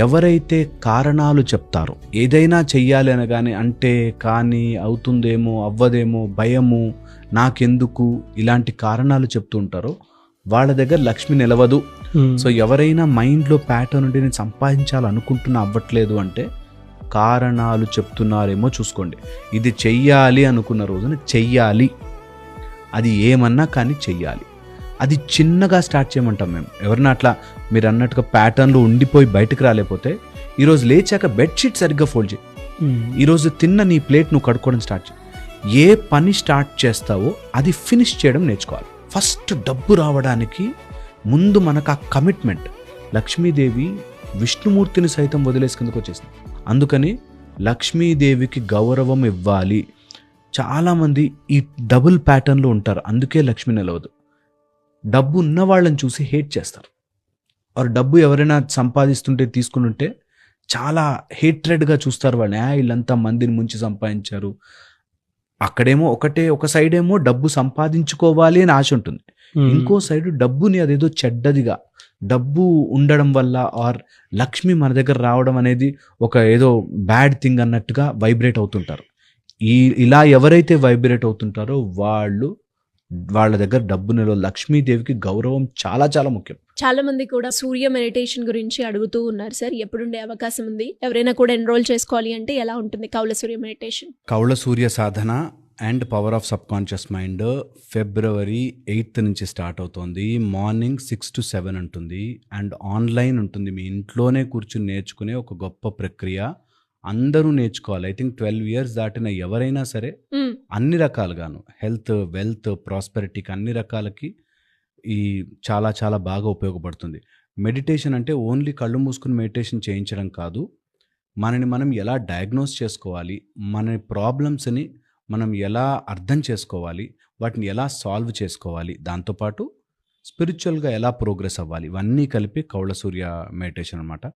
ఎవరైతే కారణాలు చెప్తారో, ఏదైనా చెయ్యాలి అనగానే అంటే, కానీ, అవుతుందేమో, అవ్వదేమో, భయము, నాకెందుకు, ఇలాంటి కారణాలు చెప్తూ ఉంటారో వాళ్ళ దగ్గర లక్ష్మి నిలవదు. సో ఎవరైనా మైండ్లో ప్యాటర్న్ ఉండి నేను సంపాదించాలనుకుంటున్నా అవ్వట్లేదు అంటే కారణాలు చెప్తున్నారేమో చూసుకోండి. ఇది చెయ్యాలి అనుకున్న రోజున చెయ్యాలి, అది ఏమన్నా కానీ చెయ్యాలి. అది చిన్నగా స్టార్ట్ చేయమంటాం మేము. ఎవరన్నా అట్లా మీరు అన్నట్టుగా ప్యాటర్న్లో ఉండిపోయి బయటకు రాలేకపోతే ఈరోజు లేచాక బెడ్షీట్ సరిగ్గా ఫోల్డ్ చేయి, ఈరోజు తిన్న నీ ప్లేట్ నువ్వు కడుక్కోవడం స్టార్ట్ చేయి. ఏ పని స్టార్ట్ చేస్తావో అది ఫినిష్ చేయడం నేర్చుకోవాలి. ఫస్ట్ డబ్బు రావడానికి ముందు మనకు ఆ కమిట్మెంట్. లక్ష్మీదేవి విష్ణుమూర్తిని సైతం వదిలేసుకుందుకు వచ్చేసింది. అందుకని లక్ష్మీదేవికి గౌరవం ఇవ్వాలి. చాలామంది ఈ డబుల్ ప్యాటర్న్లో ఉంటారు, అందుకే లక్ష్మి నిలవదు. డబ్బు ఉన్న వాళ్ళని చూసి హేట్ చేస్తారు. వారు డబ్బు ఎవరైనా సంపాదిస్తుంటే తీసుకుని ఉంటే చాలా హేట్రెడ్గా చూస్తారు వాళ్ళని. వీళ్ళంతా మందిని ముంచి సంపాదించారు. అక్కడేమో ఒక సైడ్ ఏమో డబ్బు సంపాదించుకోవాలి అని ఆశ ఉంటుంది, ఇంకో సైడ్ డబ్బుని అదేదో చెడ్డదిగా, డబ్బు ఉండడం వల్ల ఆర్ లక్ష్మి మన దగ్గర రావడం అనేది ఒక ఏదో బ్యాడ్ థింగ్ అన్నట్టుగా వైబ్రేట్ అవుతుంటారు. ఇలా ఎవరైతే వైబ్రేట్ అవుతుంటారో వాళ్ళ దగ్గర డబ్బు నిలవ. లక్ష్మీదేవికి గౌరవం చాలా చాలా ముఖ్యం. చాలా మంది కూడా సూర్య మెడిటేషన్ గురించి అడుగుతూ ఉన్నారు సార్, ఎప్పుడుండే అవకాశం ఉంది, ఎవరైనా కూడా ఎన్రోల్ చేసుకోవాలి అంటే ఎలా ఉంటుంది Kaula Surya meditation? Kaula Surya Sadhana and power of subconscious mind February 8th నుంచి స్టార్ట్ అవుతుంది. మార్నింగ్ 6 to 7 ఉంటుంది అండ్ ఆన్లైన్ ఉంటుంది. మీ ఇంట్లోనే కూర్చుని నేర్చుకునే ఒక గొప్ప ప్రక్రియ. అందరూ నేర్చుకోవాలి. ఐ థింక్ 12 years దాటిన ఎవరైనా సరే అన్ని రకాలుగాను, హెల్త్, వెల్త్, ప్రాస్పెరిటీకి అన్ని రకాలకి ఈ చాలా చాలా బాగా ఉపయోగపడుతుంది. మెడిటేషన్ అంటే ఓన్లీ కళ్ళు మూసుకుని మెడిటేషన్ చేయించడం కాదు, మనని మనం ఎలా డయాగ్నోస్ చేసుకోవాలి, మన ప్రాబ్లమ్స్ని మనం ఎలా అర్థం చేసుకోవాలి, వాటిని ఎలా సాల్వ్ చేసుకోవాలి, దాంతోపాటు స్పిరిచువల్గా ఎలా ప్రోగ్రెస్ అవ్వాలి, ఇవన్నీ కలిపి కౌల సూర్య మెడిటేషన్ అన్నమాట.